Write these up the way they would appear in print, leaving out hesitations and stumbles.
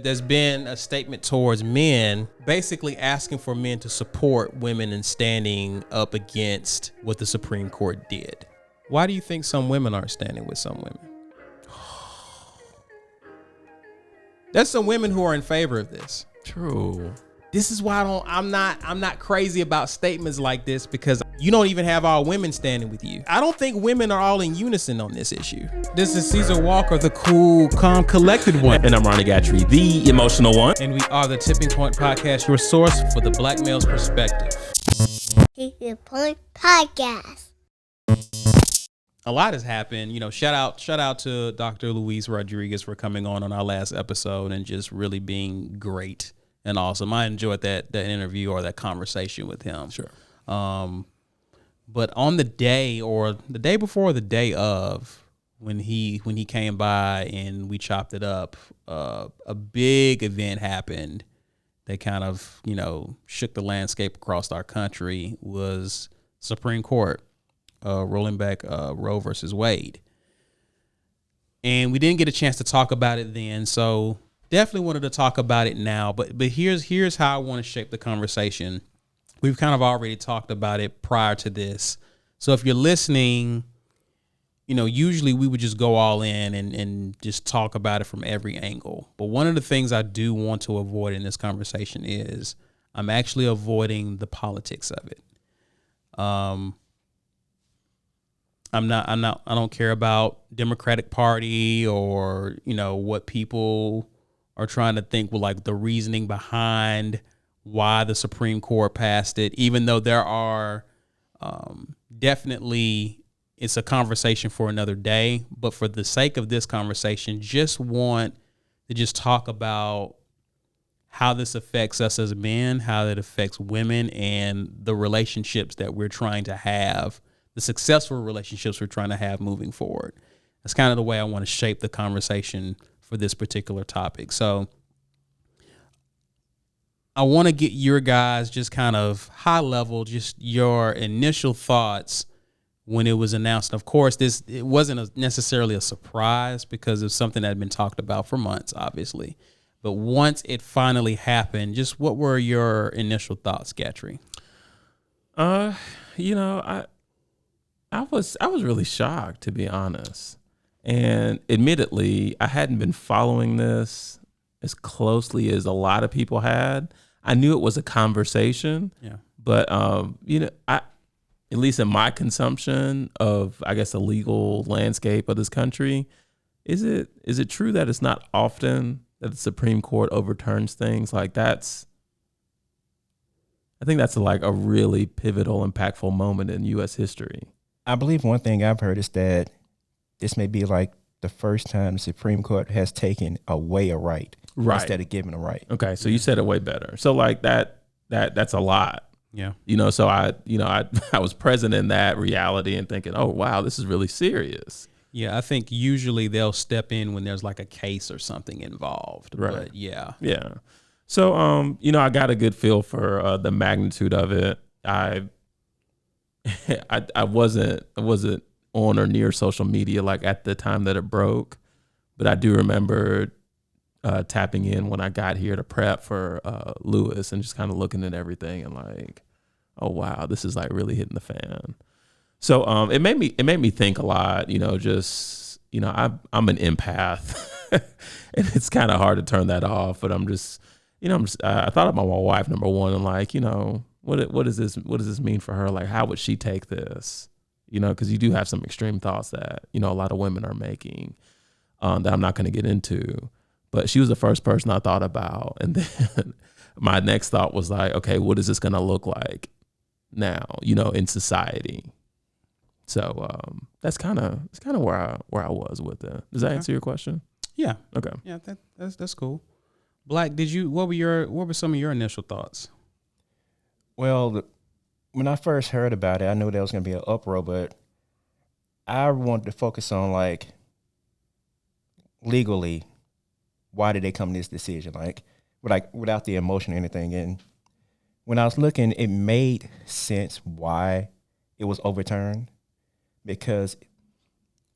There's been a statement towards men basically asking for men to support women and standing up against what the Supreme Court did. Why do you think some women aren't standing with some women? There's some women who are in favor of this. True. This is why I'm not crazy about statements like this, because you don't even have all women standing with you. I don't think women are all in unison on this issue. This is Caesar Walker, the cool, calm, collected one. And I'm Ronnie Gatry, the emotional one. And we are the Tipping Point Podcast, your source for the black male's perspective. Tipping Point Podcast. A lot has happened. You know, shout out to Dr. Luis Rodriguez for coming on our last episode and just really being great and awesome. I enjoyed that interview or that conversation with him. Sure. But on the day or the day before the day of, when he came by and we chopped it up, a big event happened that kind of, shook the landscape across our country. Was Supreme Court rolling back Roe versus Wade. And we didn't get a chance to talk about it then, so definitely wanted to talk about it now. But here's how I want to shape the conversation. We've kind of already talked about it prior to this. So if you're listening, usually we would just go all in and just talk about it from every angle. But one of the things I do want to avoid in this conversation is I'm actually avoiding the politics of it. I don't care about Democratic Party or, what people are trying to think with like the reasoning behind why the Supreme Court passed it, even though there are definitely, it's a conversation for another day. But for the sake of this conversation, just want to just talk about how this affects us as men, how it affects women, and the relationships that we're trying to have, the successful relationships we're trying to have moving forward. That's kind of the way I want to shape the conversation for this particular topic. So I want to get your guys just kind of high level, just your initial thoughts when it was announced. Of course, it wasn't necessarily a surprise because it's something that had been talked about for months, obviously. But once it finally happened, just what were your initial thoughts, Gatry? I was really shocked, to be honest. And admittedly, I hadn't been following this as closely as a lot of people had. I knew it was a conversation. Yeah. But at least in my consumption of, I guess, the legal landscape of this country, is it true that it's not often that the Supreme Court overturns things? Like I think that's like a really pivotal, impactful moment in U.S. history. I believe one thing I've heard is that this may be like the first time the Supreme Court has taken away a right instead of giving a right. Okay, so you said it way better. So like that's a lot. Yeah. So I was present in that reality and thinking, oh wow, this is really serious. Yeah, I think usually they'll step in when there's like a case or something involved. Right. But yeah. Yeah. So I got a good feel for the magnitude of it. I wasn't on or near social media like at the time that it broke, but I do remember tapping in when I got here to prep for Lewis and just kind of looking at everything and like, oh wow, this is like really hitting the fan. So it made me think a lot. I'm an empath, and it's kind of hard to turn that off. But I thought about my wife, number one, and like, what does this mean for her? Like, how would she take this? Because you do have some extreme thoughts that, a lot of women are making that I'm not going to get into. But she was the first person I thought about. And then my next thought was like, okay, what is this going to look like now, in society? So that's kind of where I was with it. Does that answer your question? Yeah. Okay. Yeah, that's cool. Black, what were some of your initial thoughts? Well, when I first heard about it, I knew there was going to be an uproar, but I wanted to focus on like legally, why did they come to this decision? Like without the emotion or anything. And when I was looking, it made sense why it was overturned, because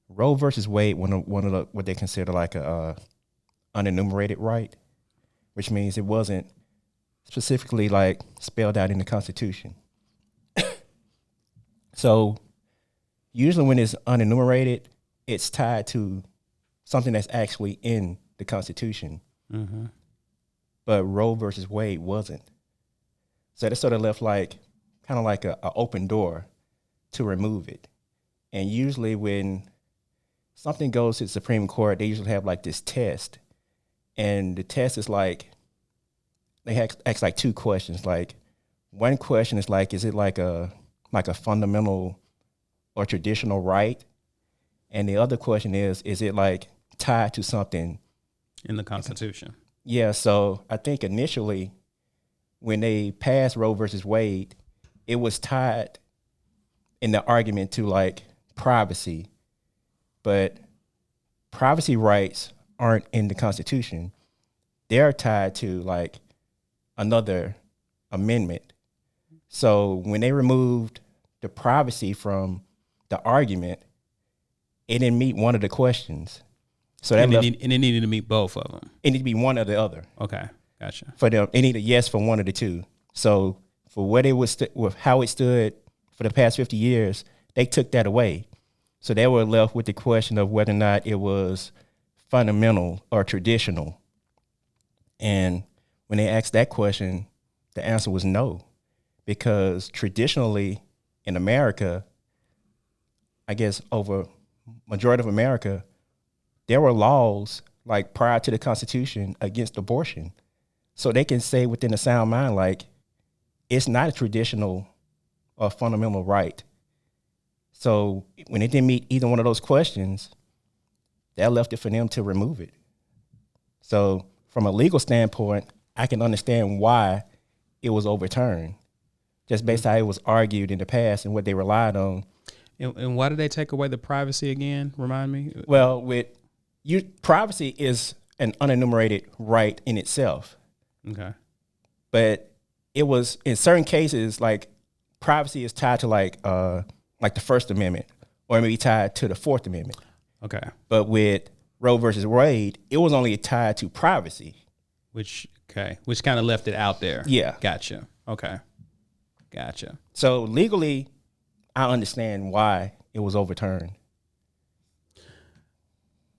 Roe versus Wade, one of the what they consider like a unenumerated right, which means it wasn't specifically like spelled out in the Constitution. So usually when it's unenumerated, it's tied to something that's actually in the Constitution. Mm-hmm. But Roe versus Wade wasn't. So that sort of left like kind of like a open door to remove it. And usually when something goes to the Supreme Court, they usually have like this test. And the test is like, they ask like two questions. Like one question is like, is it like a fundamental or traditional right? And the other question is it like tied to something In the Constitution. Yeah, so I think initially when they passed Roe versus Wade, it was tied in the argument to like privacy, but privacy rights aren't in the Constitution. They're tied to like another amendment. So when they removed the privacy from the argument, it didn't meet one of the questions. So that And it needed to meet both of them. it needed to be one or the other. Okay, gotcha. For them, it needed a yes for one of the two. So for what it was, with how it stood for the past 50 years, they took that away. So they were left with the question of whether or not it was fundamental or traditional. And when they asked that question, the answer was no, because traditionally in America, I guess over majority of America, there were laws like prior to the Constitution against abortion. So they can say within a sound mind, like, it's not a traditional or fundamental right. So when it didn't meet either one of those questions, that left it for them to remove it. So from a legal standpoint, I can understand why it was overturned, just based on how it was argued in the past and what they relied on. And why did they take away the privacy again? Remind me. Well, privacy is an unenumerated right in itself. Okay. But it was in certain cases like privacy is tied to like the First Amendment, or maybe tied to the Fourth Amendment. Okay. But with Roe versus Wade, it was only tied to privacy. Which kind of left it out there. Yeah. Gotcha. Okay. Gotcha. So legally, I understand why it was overturned.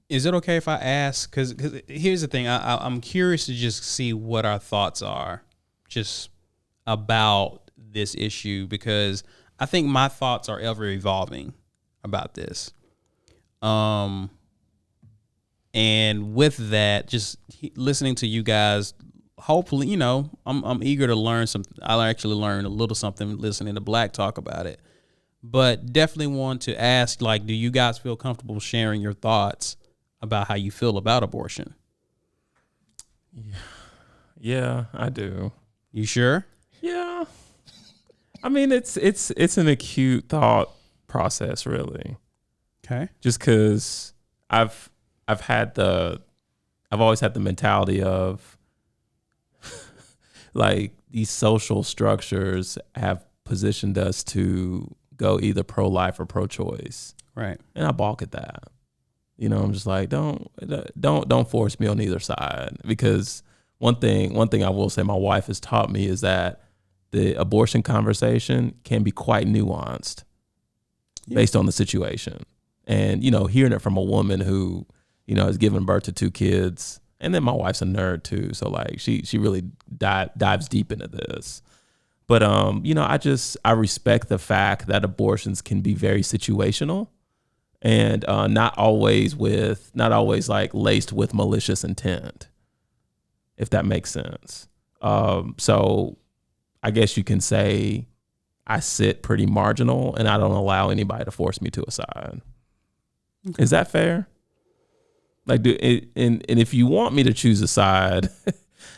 Is it okay if I ask? Because here's the thing. I'm curious to just see what our thoughts are just about this issue, because I think my thoughts are ever evolving about this. And with that, just listening to you guys, hopefully, I'm eager to learn something. I'll actually learn a little something listening to Black talk about it. But definitely want to ask, like, do you guys feel comfortable sharing your thoughts about how you feel about abortion? Yeah, I do. You sure? Yeah. I mean, it's an acute thought process, really. Okay. Just because I've always had the mentality of like these social structures have positioned us to go either pro-life or pro-choice. Right. And I balk at that. I'm just like, don't force me on either side, because one thing I will say my wife has taught me is that the abortion conversation can be quite nuanced based on the situation. And, hearing it from a woman who, has given birth to 2 kids, and then my wife's a nerd too. So like she really dives deep into this. But, I respect the fact that abortions can be very situational. And not always like laced with malicious intent, if that makes sense. So I guess you can say I sit pretty marginal and I don't allow anybody to force me to a side. Okay. Is that fair? Like, and if you want me to choose a side,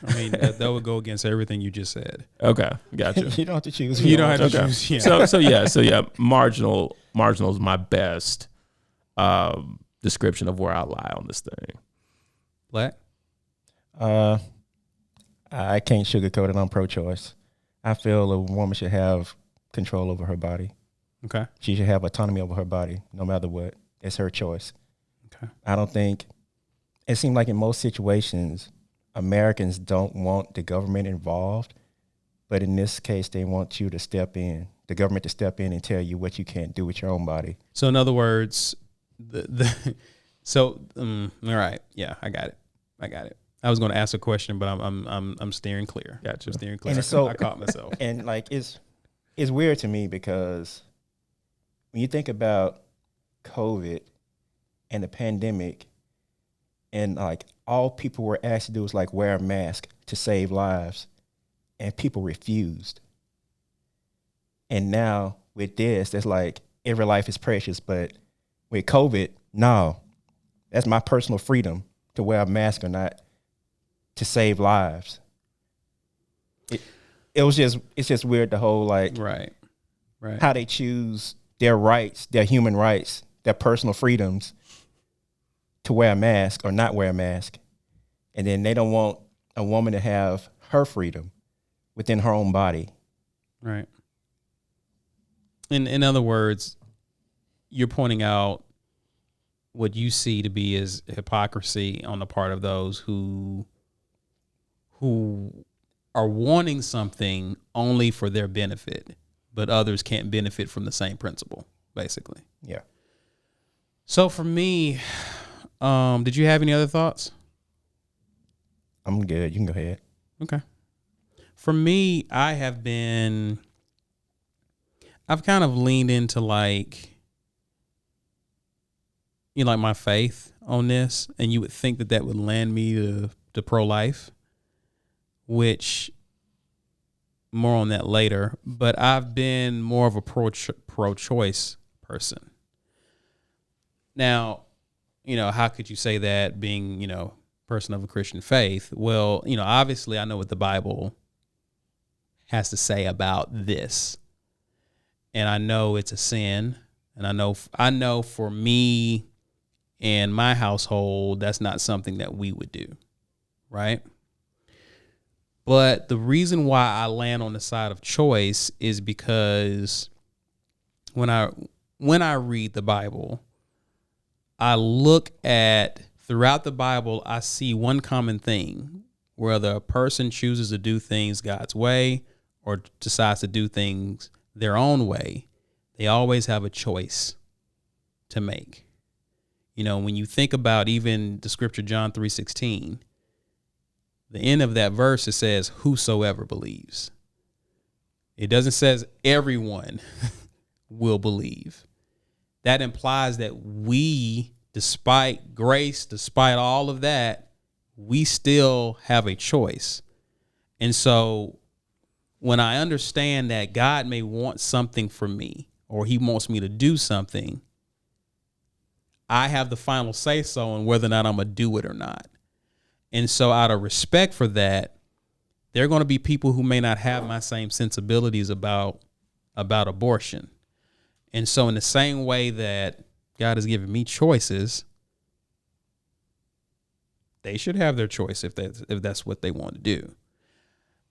I mean, that would go against everything you just said. Okay, gotcha. You don't have to choose. You don't have to choose. Yeah. So yeah, marginal is my best description of where I lie on this thing. Black? I can't sugarcoat it. I'm pro-choice. I feel a woman should have control over her body. Okay. She should have autonomy over her body, no matter what. It's her choice. Okay. I don't think, it seems like in most situations, Americans don't want the government involved, but in this case, they want you to step in, the government to step in and tell you what you can't do with your own body. So in other words, all right, yeah, I got it. I was going to ask a question, but I'm steering clear. Gotcha. I'm steering clear. And so, I caught myself. And like it's weird to me because when you think about COVID and the pandemic, and like all people were asked to do was like wear a mask to save lives, and people refused. And now with this, it's like every life is precious, but with COVID, no, that's my personal freedom to wear a mask or not to save lives. It's just weird, the whole like Right. how they choose their rights, their human rights, their personal freedoms to wear a mask or not wear a mask. And then they don't want a woman to have her freedom within her own body. Right. In other words, you're pointing out what you see to be as hypocrisy on the part of those who are wanting something only for their benefit, but others can't benefit from the same principle, basically. Yeah. So for me, did you have any other thoughts? I'm good. You can go ahead. Okay. For me, I've kind of leaned into like my faith on this, and you would think that would land me to pro-life, which more on that later, but I've been more of a pro-choice person. Now, how could you say that being, person of a Christian faith? Well, obviously I know what the Bible has to say about this. And I know it's a sin. And I know for me and my household, that's not something that we would do. Right. But the reason why I land on the side of choice is because when I read the Bible, I look at throughout the Bible, I see one common thing, whether a person chooses to do things God's way or decides to do things their own way, they always have a choice to make. When you think about even the scripture, John 3:16, the end of that verse, it says, whosoever believes. It doesn't says everyone will believe. That implies that we, despite grace, despite all of that, we still have a choice. And so when I understand that God may want something from me, or he wants me to do something, I have the final say so on whether or not I'm going to do it or not. And so out of respect for that, there are going to be people who may not have my same sensibilities about abortion. And so in the same way that God has given me choices, they should have their choice if that's what they want to do.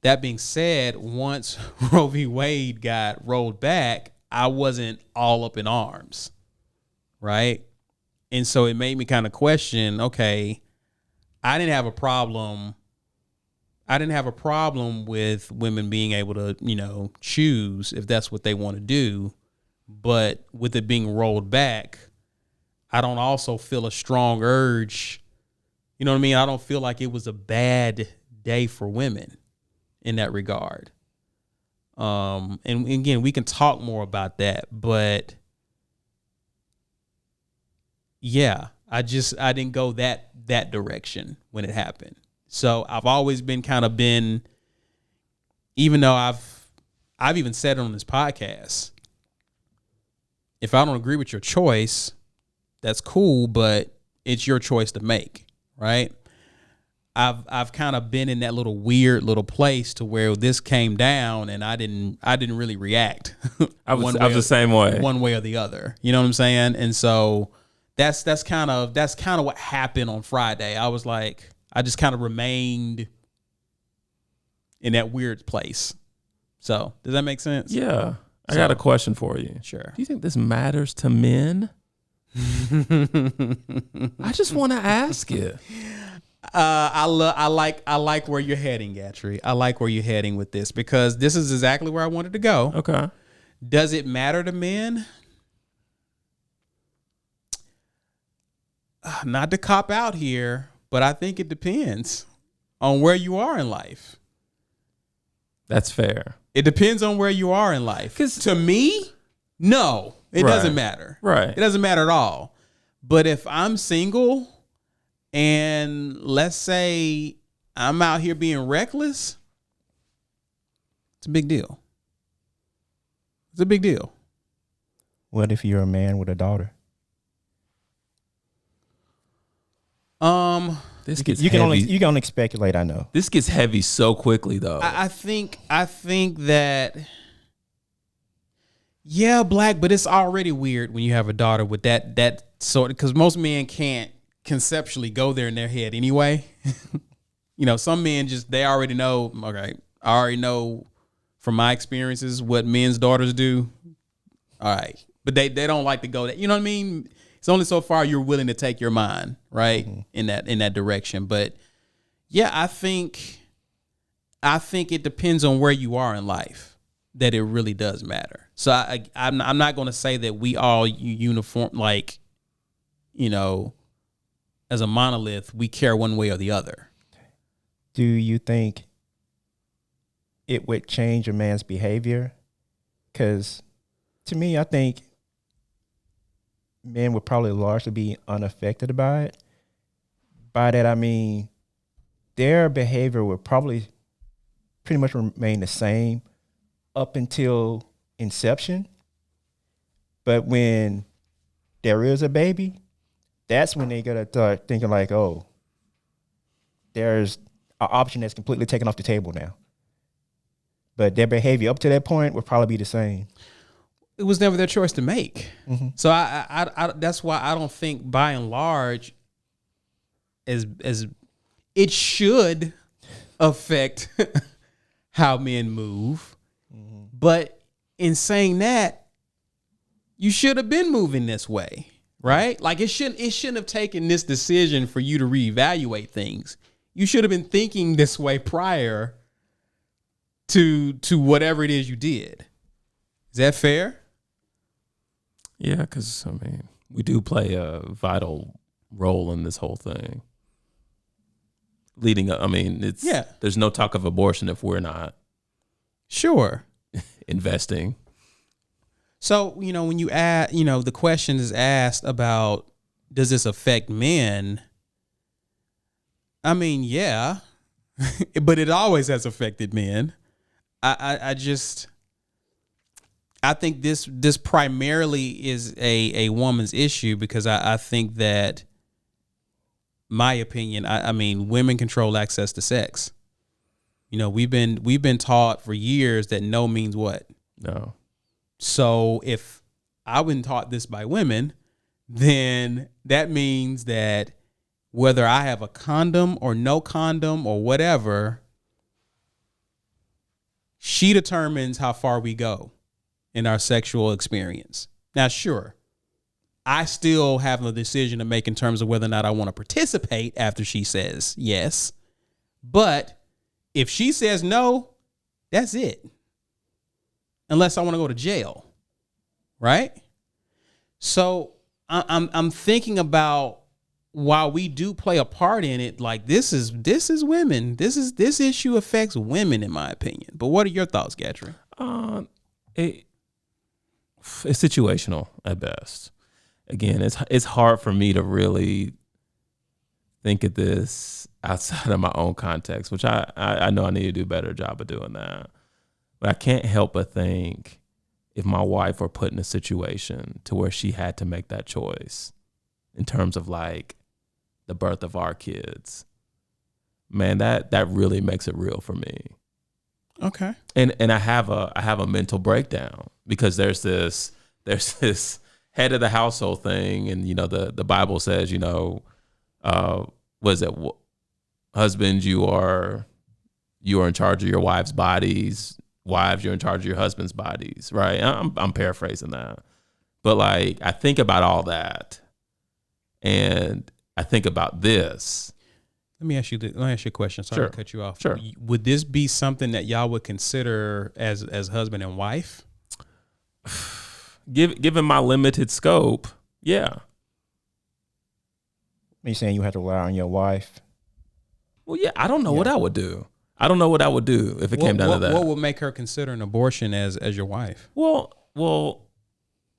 That being said, once Roe v. Wade got rolled back, I wasn't all up in arms, right? And so it made me kind of question, okay, I didn't have a problem with women being able to, choose if that's what they want to do. But with it being rolled back, I don't also feel a strong urge. You know what I mean? I don't feel like it was a bad day for women in that regard. And again, we can talk more about that, but yeah, I didn't go that direction when it happened. So I've always been even though I've even said it on this podcast, if I don't agree with your choice, that's cool, but it's your choice to make, right? I've kind of been in that little weird little place to where this came down and I didn't really react. I was the same way, one way or the other. You know what I'm saying? And so that's kind of what happened on Friday. I was like, I just kind of remained in that weird place. So does that make sense? Yeah. I got a question for you. Sure. Do you think this matters to men? I just want to ask you. I like where you're heading, Gatry. I like where you're heading with this because this is exactly where I wanted to go. Okay. Does it matter to men? Not to cop out here, but I think it depends on where you are in life. That's fair. It depends on where you are in life. 'Cause- to me, no, it Right. doesn't matter. Right. It doesn't matter at all. But if I'm single and let's say I'm out here being reckless, it's a big deal. It's a big deal. What if you're a man with a daughter? This gets You can heavy. only speculate. I know. This gets heavy so quickly, though. I think that yeah, Black, but it's already weird when you have a daughter with that sort of, because most men can't conceptually go there in their head anyway. You know, some men they already know, okay, I already know from my experiences what men's daughters do. All right. But they don't like to go that, you know what I mean? It's only so far you're willing to take your mind, right? In that direction. But yeah, I think it depends on where you are in life that it really does matter. So I'm not going to say that we all uniform, like, you know, as a monolith, we care one way or the other. Do you think it would change a man's behavior? Because to me, I think men would probably largely be unaffected by it. By that, I mean, their behavior would probably pretty much remain the same up until inception. But when there is a baby, that's when they gotta start thinking like, oh, there's an option that's completely taken off the table now. But their behavior up to that point would probably be the same. It was never their choice to make. Mm-hmm. So I that's why I don't think by and large as it should affect how men move. Mm-hmm. But in saying that, you should have been moving this way, right? Like it shouldn't have taken this decision for you to reevaluate things. You should have been thinking this way prior to whatever it is you did. Is that fair? Yeah, because, I mean, we do play a vital role in this whole thing. Leading up, I mean, there's no talk of abortion if we're not Sure. investing. So, you know, when you add, you know, the question is asked about, does this affect men? I mean, yeah, but it always has affected men. I think this primarily is a woman's issue because I think that, my opinion, I mean, women control access to sex. You know, we've been taught for years that no means what? No. So if I've been taught this by women, then that means that whether I have a condom or no condom or whatever, she determines how far we go in our sexual experience. Now, sure, I still have a decision to make in terms of whether or not I want to participate after she says yes. But if she says no, that's it. Unless I want to go to jail, right? So I'm thinking about, while we do play a part in it, like this is women. This issue affects women, in my opinion. But what are your thoughts, Gatry? It's situational at best. Again, it's hard for me to really think of this outside of my own context, which I know I need to do a better job of doing that. But I can't help but think, if my wife were put in a situation to where she had to make that choice in terms of like the birth of our kids, man, that really makes it real for me. Okay. And I have a mental breakdown because there's this head of the household thing, and you know the Bible says, you know, husbands, you are in charge of your wives' bodies. Wives, you're in charge of your husband's bodies, right? I'm paraphrasing that, but like I think about all that, and I think about this, Let me ask you a question. Sorry Sure. to cut you off. Sure. Would this be something that y'all would consider as husband and wife? Given my limited scope, yeah. Are you saying you have to rely on your wife? Well, yeah, I don't know what I would do. I don't know what I would do if it came down to that. What would make her consider an abortion as your wife? Well,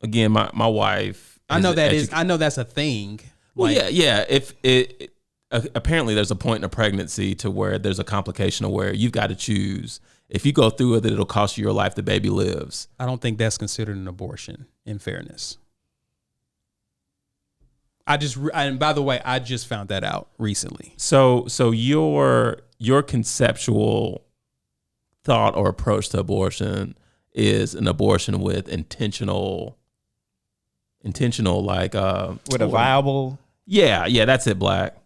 again, my wife. I know that's a thing. Well, yeah. If it apparently there's a point in a pregnancy to where there's a complication of where you've got to choose. If you go through with it, it'll cost you your life. The baby lives. I don't think that's considered an abortion. In fairness, and by the way, I just found that out recently. So your conceptual thought or approach to abortion is an abortion with intentional like With a viable. Yeah, that's it, Black.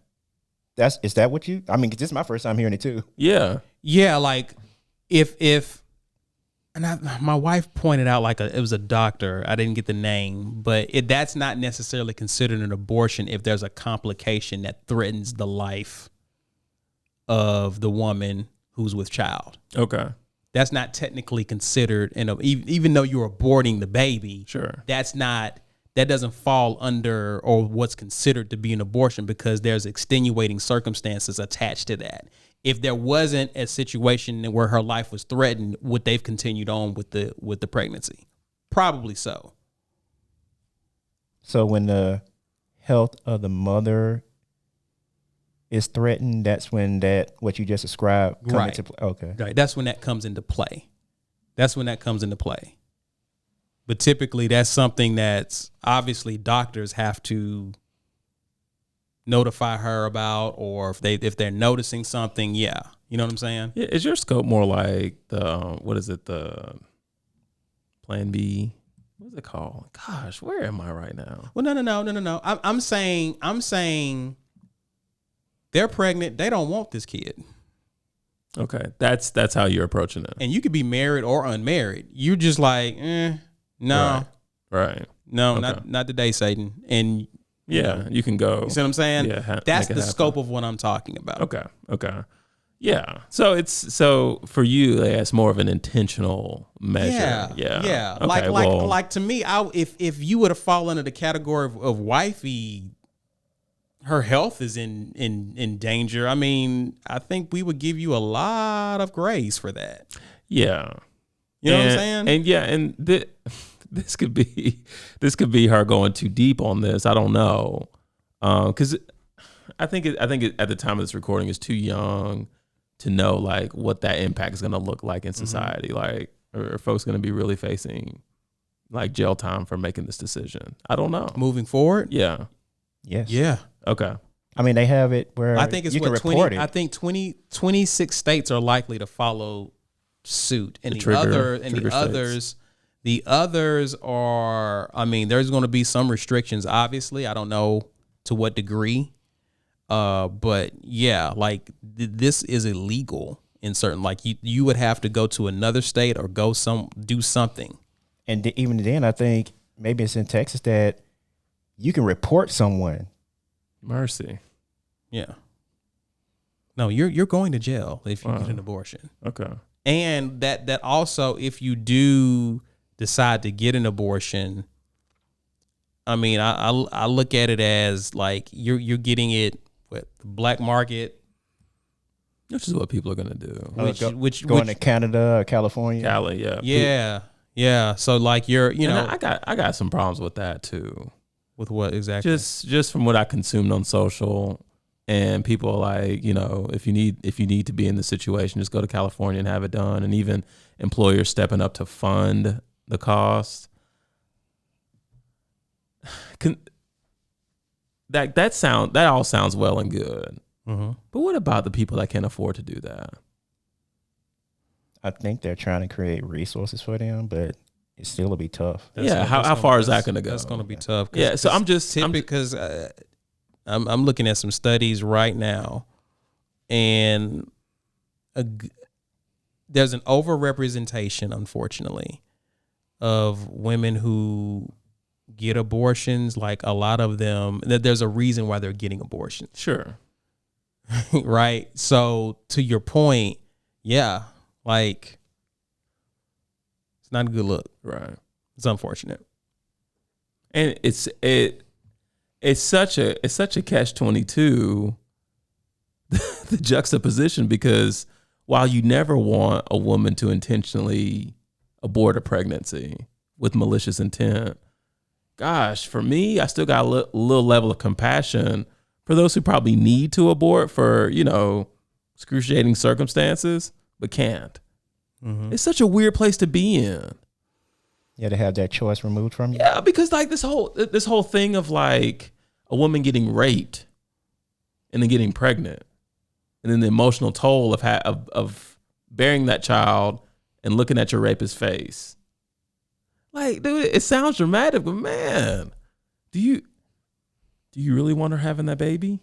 Is that what you? I mean, 'cause this is my first time hearing it too. Yeah. Like my wife pointed out it was a doctor. I didn't get the name, but that's not necessarily considered an abortion if there's a complication that threatens the life of the woman who's with child. Okay. That's not technically considered, even though you're aborting the baby. Sure. That doesn't fall under or what's considered to be an abortion because there's extenuating circumstances attached to that. If there wasn't a situation where her life was threatened, would they've continued on with the pregnancy? Probably so. So when the health of the mother is threatened, that's when what you just described comes into play. Okay. Right. That's when that comes into play. But typically that's something that's obviously doctors have to notify her about, or if they're noticing something, you know what I'm saying? Yeah, is your scope more like the Plan B? What's it called? Gosh, where am I right now? Well, no. I'm saying they're pregnant. They don't want this kid. Okay, that's how you're approaching it. And you could be married or unmarried. You're just like, no, right. No, Okay. not today, Satan. And you can go. You see what I'm saying? Yeah, that's the scope of what I'm talking about. Okay. Yeah. So for you, it's more of an intentional measure. Yeah. Okay, like to me, if you would have fallen under the category of wifey, her health is in danger. I mean, I think we would give you a lot of grace for that. Yeah. You know what I'm saying? And yeah, and this could be her going too deep on this. I don't know, because I think at the time of this recording is too young to know like what that impact is going to look like in society. Mm-hmm. Like, are folks going to be really facing like jail time for making this decision? I don't know. Moving forward, Yes. Yeah. Okay. I mean, they have it where I think it's you can report 20. it. I think 26 states are likely to follow suit, and the others are. I mean, there's going to be some restrictions. Obviously, I don't know to what degree, but yeah, like this is illegal in certain. Like you would have to go to another state or do something. And even then, I think maybe it's in Texas that you can report someone. Mercy. Yeah. No, you're going to jail if you get an abortion. Okay. And that also, if you do decide to get an abortion, I mean, I look at it as like you're getting it with the black market, which is what people are gonna do. Which going to Canada or California. Cali, yeah. Yeah. So like I got some problems with that too. With what exactly? Just from what I consumed on social, and people are like, if you need to be in the situation, just go to California and have it done. And even employers stepping up to fund the cost. That all sounds well and good. Mm-hmm. But what about the people that can't afford to do that? I think they're trying to create resources for them, but it still will be tough. How far is that going to go? That's going to be tough. Yeah, so because I'm looking at some studies right now, and there's an overrepresentation, unfortunately, of women who get abortions. Like a lot of them, there's a reason why they're getting abortions. Sure. Right. So to your point, yeah, like it's not a good look. Right. It's unfortunate. And it's such a catch-22, the juxtaposition, because while you never want a woman to intentionally abort a pregnancy with malicious intent, gosh, for me, I still got a little level of compassion for those who probably need to abort for, excruciating circumstances, but can't. Mm-hmm. It's such a weird place to be in. Yeah, to have that choice removed from you. Yeah, because like this whole thing of like a woman getting raped and then getting pregnant, and then the emotional toll of bearing that child and looking at your rapist's face. Like, dude, it sounds dramatic, but man, do you really want her having that baby?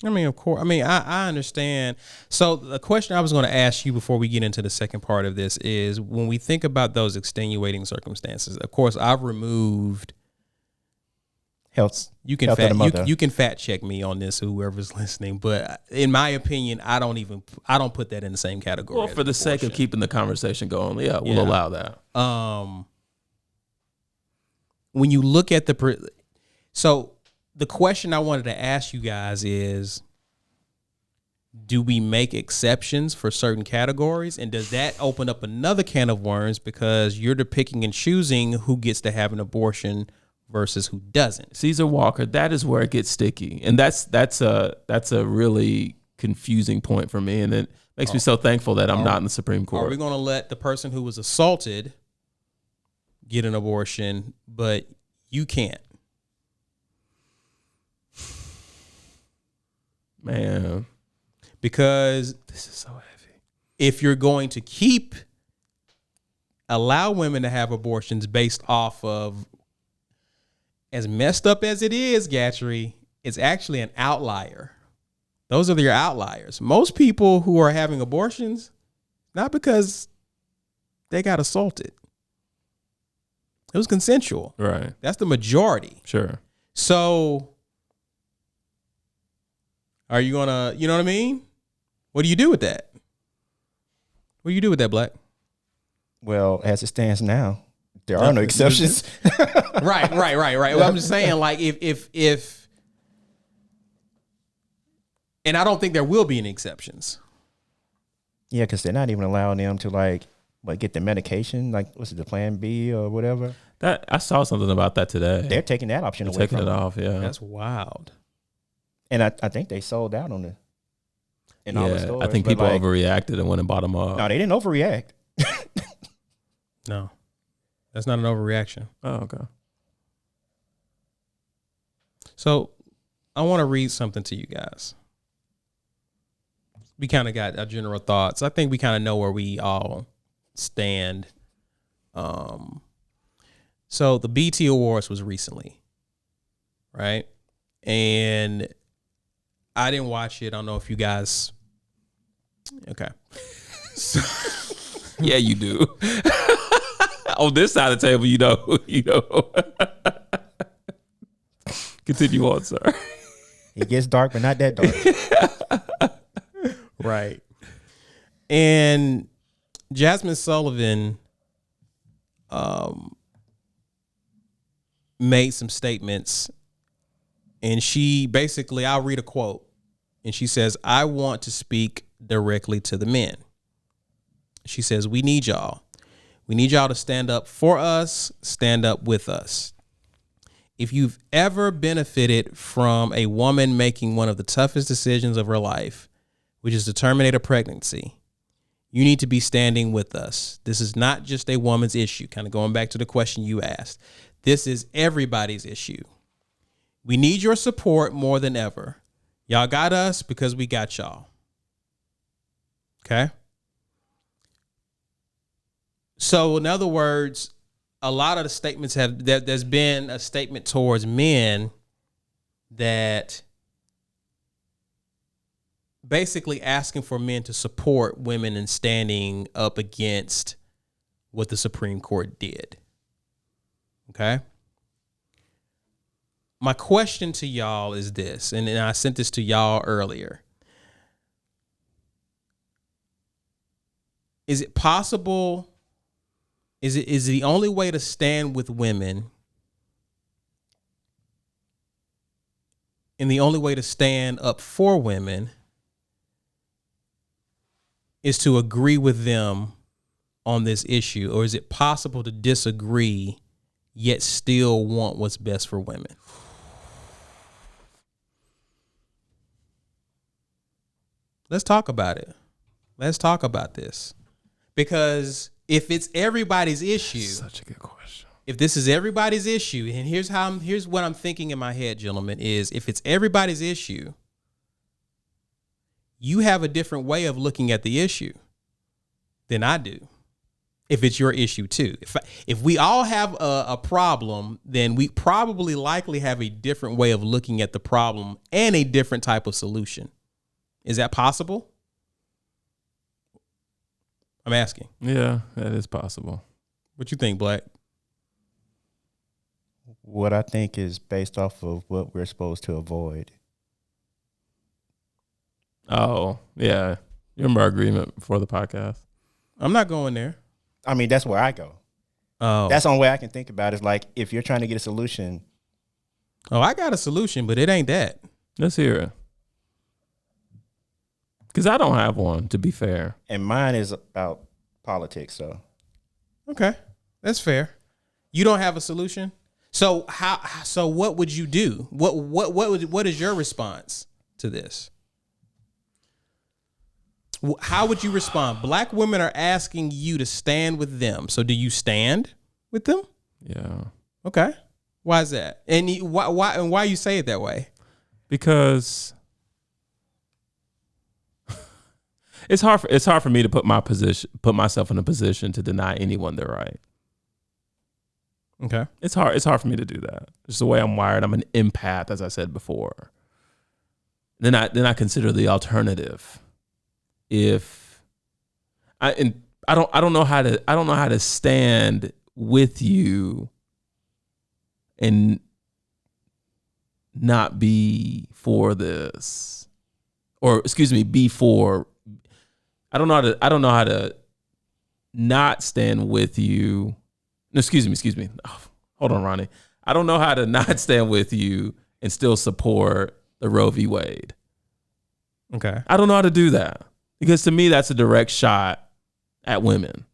I mean, of course. I mean, I understand. So the question I was going to ask you before we get into the second part of this is, when we think about those extenuating circumstances, of course, I've removed health. You can you can fact check me on this, whoever's listening. But in my opinion, I don't put that in the same category. Well, for the sake of keeping the conversation going, we'll allow that. When you look at the question I wanted to ask you guys is, do we make exceptions for certain categories? And does that open up another can of worms, because you're the picking and choosing who gets to have an abortion versus who doesn't? Caesar Walker, that is where it gets sticky. And that's a really confusing point for me. And it makes me so thankful that I'm not in the Supreme Court. Are we going to let the person who was assaulted get an abortion, but you can't? Man, because this is so heavy. If you're going to allow women to have abortions based off of, as messed up as it is, Gatry, it's actually an outlier. Those are your outliers. Most people who are having abortions, not because they got assaulted. It was consensual. Right. That's the majority. Sure. So are you gonna, you know what I mean? What do you do with that? What do you do with that, Black? Well, as it stands now, there are no exceptions. Right. Well, I'm just saying, like, if, and I don't think there will be any exceptions. Yeah, because they're not even allowing them to get the medication, what's it, the Plan B or whatever. That I saw something about that today. They're taking that option away. Taking it off. Yeah, that's wild. And I think they sold out on it. All the stores. I think people overreacted and went and bought them up. No, they didn't overreact. No, that's not an overreaction. Oh, okay. So I want to read something to you guys. We kind of got our general thoughts. I think we kind of know where we all stand. So the BT Awards was recently, right? And I didn't watch it. I don't know if you guys. Okay. Yeah, you do. On this side of the table, you know. Continue on, sir. It gets dark, but not that dark. Right. And Jasmine Sullivan made some statements, and she basically, I'll read a quote, and she says, "I want to speak directly to the men." She says, "We need y'all. We need y'all to stand up for us, stand up with us. If you've ever benefited from a woman making one of the toughest decisions of her life, which is to terminate a pregnancy, you need to be standing with us. This is not just a woman's issue." Kind of going back to the question you asked. This is everybody's issue. We need your support more than ever. Y'all got us because we got y'all. Okay? So in other words, a lot of the statements there's been a statement towards men that basically asking for men to support women and standing up against what the Supreme Court did. Okay? my question to y'all is this, and I sent this to y'all earlier. Is it possible? Is it the only way to stand with women, and the only way to stand up for women is to agree with them on this issue? Or is it possible to disagree yet still want what's best for women? Let's talk about it. Let's talk about this. Because if it's everybody's issue, Such a good question. if this is everybody's issue, and here's what I'm thinking in my head, gentlemen, is if it's everybody's issue, you have a different way of looking at the issue than I do. If it's your issue too. If we all have a problem, then we probably likely have a different way of looking at the problem and a different type of solution. Is that possible? I'm asking. Yeah, that is possible. What you think, Black? What I think is based off of what we're supposed to avoid. Oh, yeah. You remember our agreement before the podcast? I'm not going there. I mean, that's where I go. Oh, That's the only way I can think about it. Is like, if you're trying to get a solution, I got a solution, but it ain't that. Let's hear it. Because I don't have one, to be fair. and mine is about politics. So Okay, that's fair. You don't have a solution. So So what would you do? What is your response to this? How would you respond? Black women are asking you to stand with them. So do you stand with them? Yeah. Okay. Why is that? And why you say it that way? Because it's hard for me to put myself in a position to deny anyone their right. Okay. It's hard for me to do that. It's the way I'm wired. I'm an empath, as I said before. Then I consider the alternative. If I don't know how to stand with you and not be for this, or excuse me, be for. I don't know how to not stand with you. No, excuse me. Oh, hold on, Ronnie. I don't know how to not stand with you and still support the Roe v. Wade. Okay. I don't know how to do that. Because to me, that's a direct shot at women.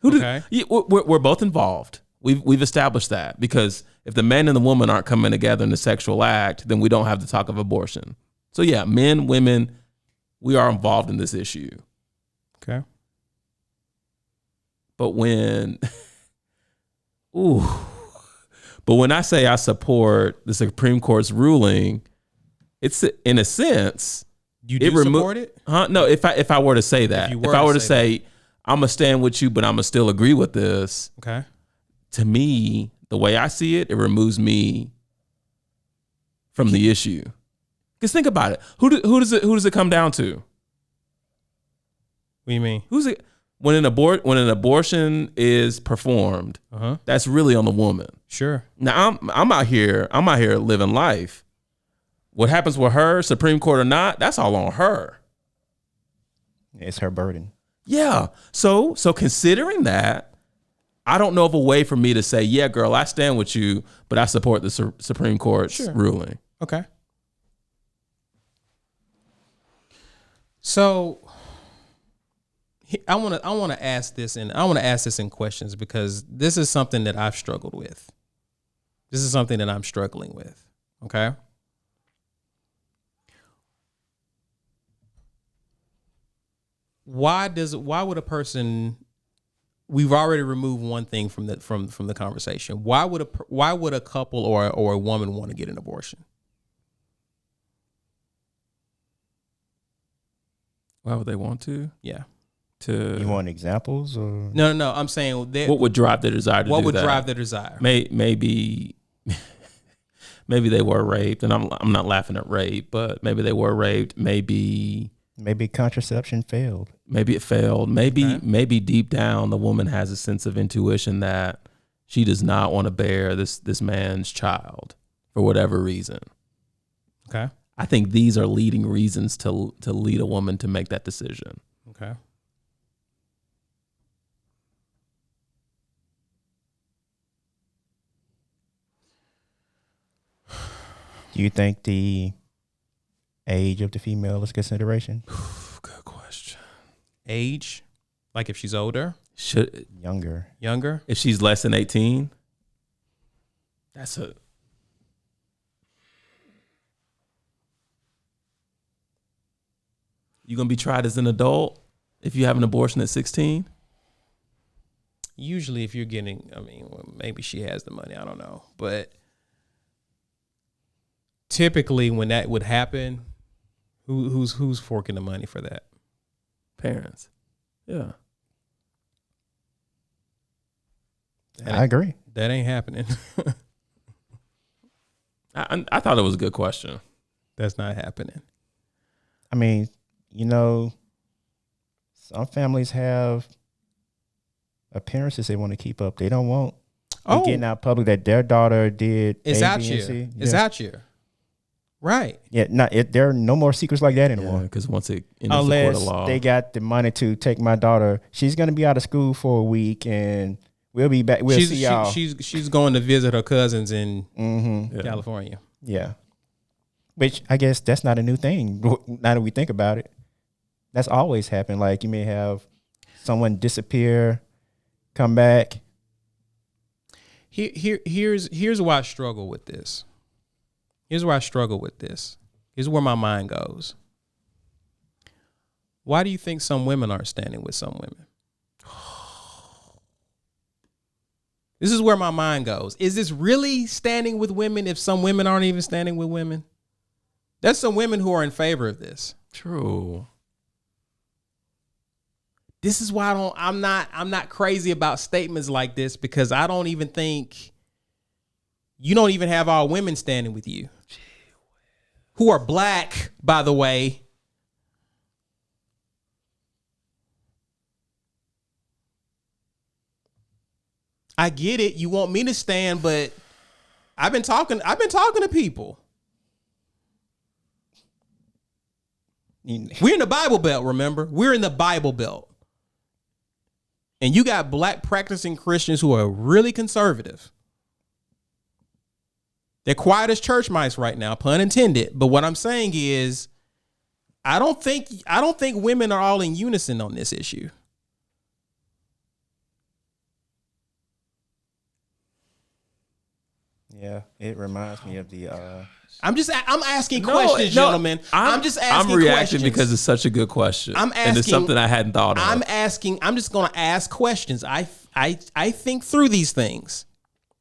We're both involved. We've established that. Because if the man and the woman aren't coming together in the sexual act, then we don't have the talk of abortion. So yeah, men, women, we are involved in this issue. Okay. But when I say I support the Supreme Court's ruling, it's in a sense. You do support it? No, if I were to say that, if I were to say I'm gonna stand with you, but I'm gonna still agree with this. Okay. To me, the way I see it, it removes me from the issue. Because think about it. Who does it come down to? What do you mean? Who's it? When an abortion is performed, that's really on the woman. Sure. Now I'm out here living life. What happens with her, Supreme Court or not, that's all on her. it's her burden. Yeah. So considering that, I don't know of a way for me to say, yeah, girl, I stand with you, but I support the Supreme Court's ruling. Okay. So I want to ask this, and I want to ask this in questions because this is something that I've struggled with. This is something that I'm struggling with. Okay. Why would a person? We've already removed one thing from the conversation. Why would a couple or a woman want to get an abortion? Why would they want to? Yeah. You want examples or No. I'm saying what would drive their desire to do that? What would drive their desire? Maybe they were raped, and I'm not laughing at rape, but maybe they were raped. Maybe contraception failed. Maybe it failed. Maybe deep down the woman has a sense of intuition that she does not want to bear this man's child. for whatever reason. Okay. I think these are leading reasons to lead a woman to make that decision. Okay. Do you think the age of the female is consideration? Good question. Age, like if she's older, Younger. If she's less than 18, that's a. You gonna be tried as an adult if you have an abortion at 16? usually if you're getting, maybe she has the money, I don't know, but typically when that would happen, who's forking the money for that? Parents. Yeah. I agree. That ain't happening. I thought it was a good question. That's not happening. I mean, some families have appearances they want to keep up. They don't want it getting out public that their daughter did It's A, out B, and here. C. It's Yeah. out here. Right. Yeah, there are no more secrets like that anymore. Because once it enters the court of Unless law, they got the money to take my daughter. She's going to be out of school for a week and we'll be back. We'll see y'all. She's going to visit her cousins in Mm-hmm. California. Yeah. Which I guess that's not a new thing. Now that we think about it, that's always happened. Like you may have someone disappear, come back. Here's why I struggle with this. Here's where my mind goes. Why do you think some women aren't standing with some women? This is where my mind goes. Is this really standing with women if some women aren't even standing with women? There's some women who are in favor of this. true. This is why I'm not crazy about statements like this, because I don't even think you don't even have all women standing with you. Who are black, by the way. I get it. You want me to stand, but I've been talking to people. We're in the Bible Belt, remember? We're in the Bible Belt. And you got black practicing Christians who are really conservative. They're quiet as church mice right now, pun intended. But what I'm saying is, I don't think women are all in unison on this issue. Yeah, it reminds me of the. I'm asking questions, gentlemen. I'm just asking I'm reacting questions because it's such a good question. I'm and it's asking- something I hadn't thought of. I'm just going to ask questions. I think through these things.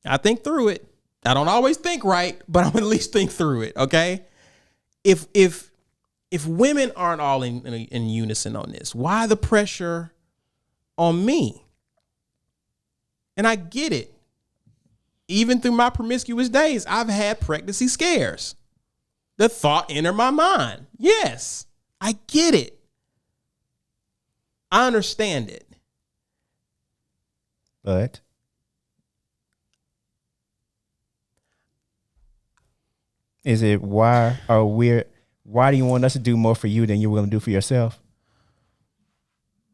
I think through it. I don't always think right, but I'm at least think through it. Okay. If women aren't all in unison on this, why the pressure on me? And I get it. Even through my promiscuous days, I've had pregnancy scares. The thought entered my mind. Yes, I get it. I understand it. But is it why do you want us to do more for you than you're willing to do for yourself?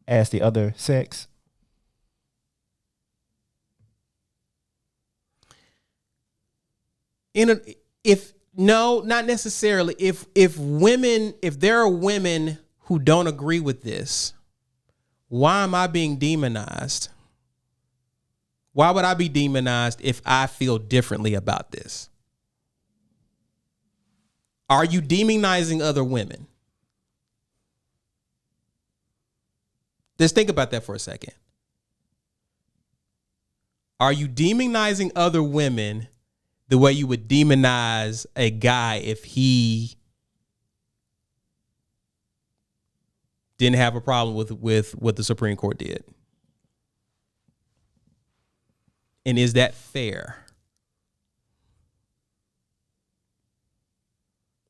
As the other sex? Not necessarily. If there are women who don't agree with this, why am I being demonized? Why would I be demonized if I feel differently about this? Are you demonizing other women? Just think about that for a second. Are you demonizing other women the way you would demonize a guy if he didn't have a problem with what the Supreme Court did? And is that fair?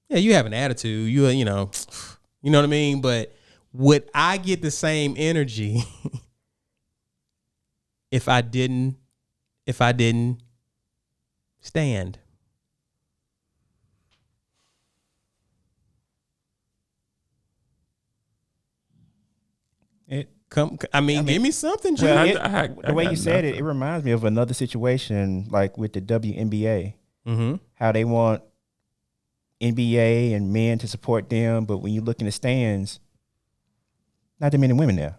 Yeah, you have an attitude. You know what I mean? But would I get the same energy if I didn't stand? Give me something, G. Well, I the way got you said it nothing. reminds me of another situation like with the WNBA. Mm-hmm. How they want NBA and men to support them, but when you look in the stands, not that many women there.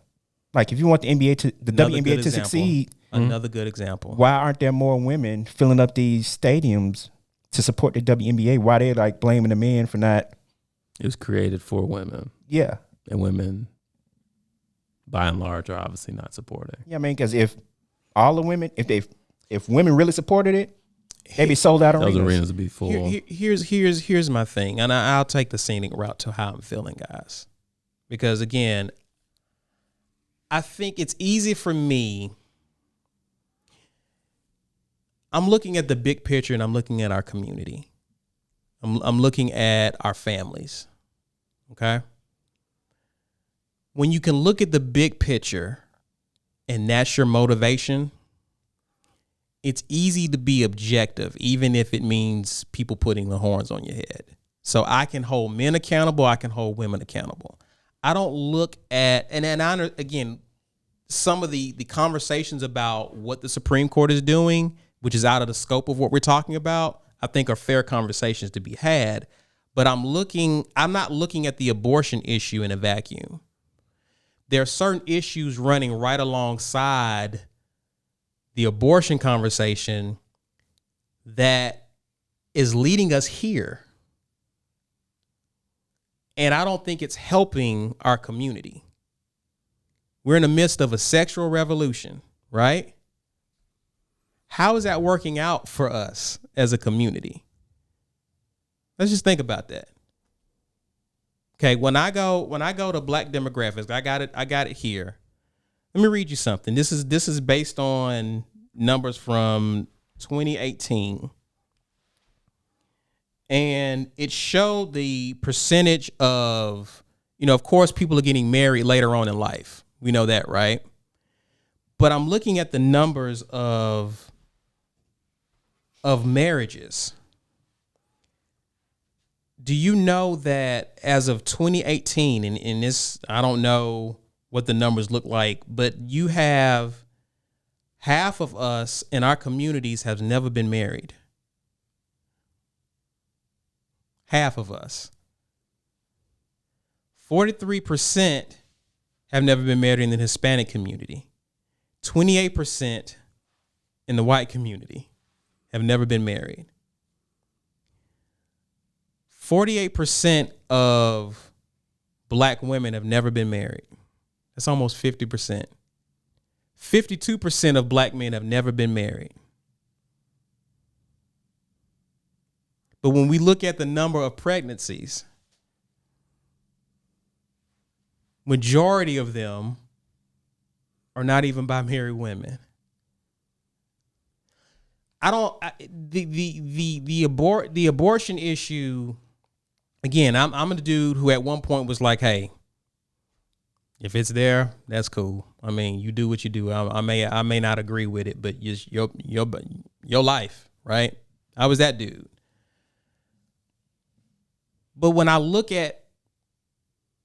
Like if you want the WNBA to succeed, Another good example. why aren't there more women filling up these stadiums to support the WNBA? Why they like blaming the men for not? It was created for women, Yeah, and women, by and large, are obviously not supporting. yeah. I mean, because if all the women, if women really supported it, they'd be sold out Those arenas. arenas would be full. Here's my thing, and I'll take the scenic route to how I'm feeling, guys, because again, I think it's easy for me. I'm looking at the big picture, and I'm looking at our community. I'm looking at our families. Okay. When you can look at the big picture, and that's your motivation, it's easy to be objective, even if it means people putting the horns on your head. So I can hold men accountable. I can hold women accountable. I don't look at, again, some of the conversations about what the Supreme Court is doing, which is out of the scope of what we're talking about, I think are fair conversations to be had. But I'm not looking at the abortion issue in a vacuum. There are certain issues running right alongside the abortion conversation that is leading us here. And I don't think it's helping our community. We're in the midst of a sexual revolution, right? How is that working out for us as a community? Let's just think about that. Okay, when I go to Black demographics, I got it here. Let me read you something. This is based on numbers from 2018. And it showed the percentage of, of course, people are getting married later on in life. We know that, right? But I'm looking at the numbers of marriages. Do you know that as of 2018, and in this, I don't know what the numbers look like, but you have half of us in our communities have never been married. Half of us. 43% have never been married in the Hispanic community. 28% in the white community have never been married. 48% of Black women have never been married. That's almost 50%. 52% of Black men have never been married. But when we look at the number of pregnancies, majority of them are not even by married women. The abortion issue, again, I'm a dude who at one point was like, hey, if it's there, that's cool. I mean, you do what you do. I may not agree with it, but just your life, right? I was that dude. But when I look at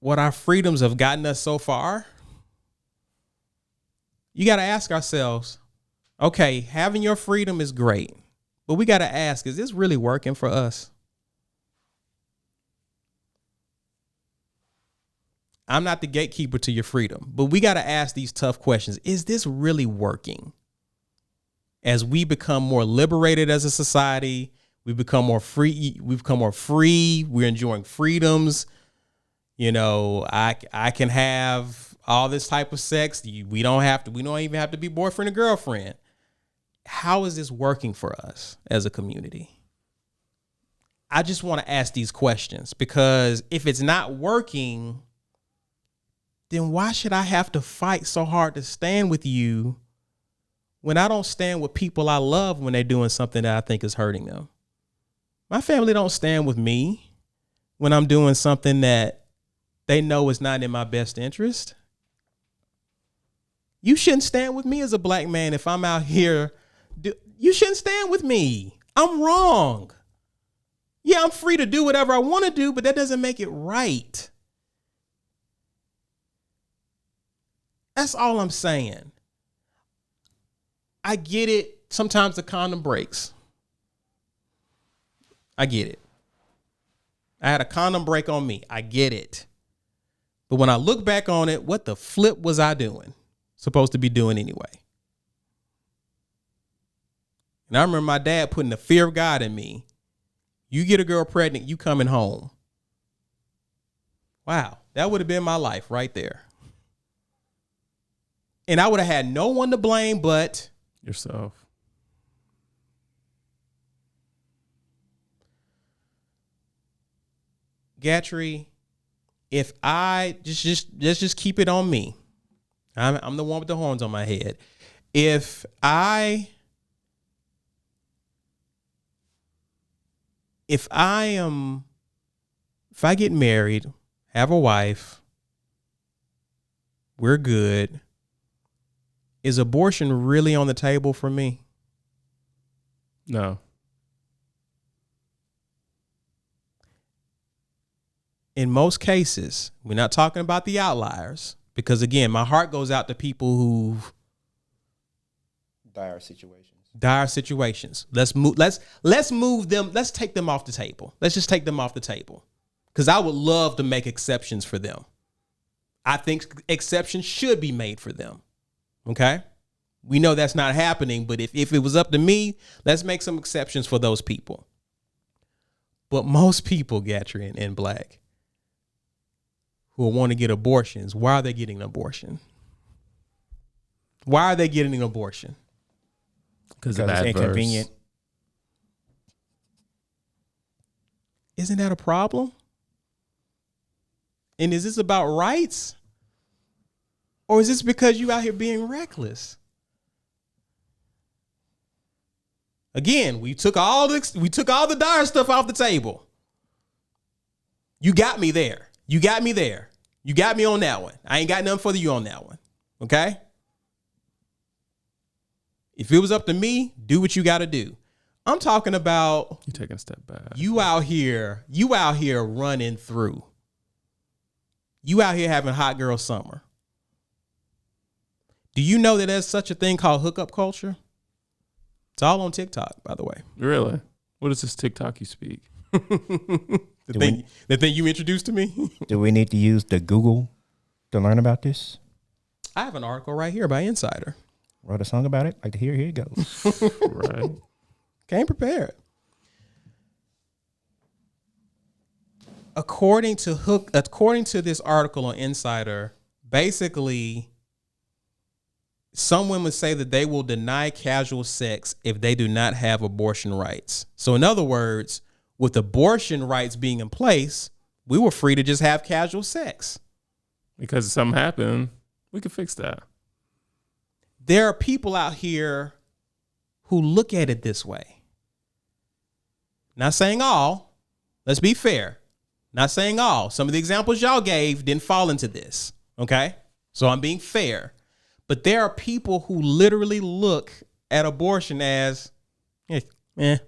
what our freedoms have gotten us so far, you got to ask ourselves, okay, having your freedom is great, but we got to ask, is this really working for us? I'm not the gatekeeper to your freedom, but we got to ask these tough questions. Is this really working? As we become more liberated as a society, we become more free. We become more free. We're enjoying freedoms. I can have all this type of sex. We don't even have to be boyfriend and girlfriend. How is this working for us as a community? I just want to ask these questions, because if it's not working, then why should I have to fight so hard to stand with you when I don't stand with people I love when they're doing something that I think is hurting them? My family don't stand with me when I'm doing something that they know is not in my best interest. You shouldn't stand with me as a Black man if I'm out here. You shouldn't stand with me. I'm wrong. Yeah, I'm free to do whatever I want to do, but that doesn't make it right. That's all I'm saying. I get it. Sometimes the condom breaks. I get it. I had a condom break on me. I get it. But when I look back on it, what the flip was I doing? Supposed to be doing anyway. And I remember my dad putting the fear of God in me. You get a girl pregnant, you coming home. Wow, that would have been my life right there. And I would have had no one to blame but yourself. Gatry, if I let's just keep it on me. I'm the one with the horns on my head. If I get married, have a wife, we're good. Is abortion really on the table for me? No. In most cases, we're not talking about the outliers, because again, my heart goes out to people who Dire situations. Let's move them. Let's take them off the table. Let's just take them off the table. Because I would love to make exceptions for them. I think exceptions should be made for them. Okay? We know that's not happening, but if it was up to me, let's make some exceptions for those people. But most people, Gatry and Black, who want to get abortions, why are they getting an abortion? Why are they getting an abortion? Because it's inconvenient. Isn't that a problem? And is this about rights? Or is this because you out here being reckless? Again, we took all the dire stuff off the table. You got me there. You got me there. You got me on that one. I ain't got nothing for you on that one. Okay? If it was up to me, do what you got to do. I'm talking about you taking a step back. You out here running through. You out here having hot girl summer. Do you know that there's such a thing called hookup culture? It's all on TikTok, by the way. Really? What is this TikTok you speak? The thing you introduced to me? Do we need to use the Google to learn about this? I have an article right here by Insider. Wrote a song about it. Like to hear, here it goes. Right. Came prepared. According to this article on Insider, basically, some women say that they will deny casual sex if they do not have abortion rights. So in other words, with abortion rights being in place, we were free to just have casual sex. Because if something happened, we could fix that. There are people out here who look at it this way. Not saying all. Let's be fair. Not saying all. Some of the examples y'all gave didn't fall into this. Okay? So I'm being fair. But there are people who literally look at abortion as, in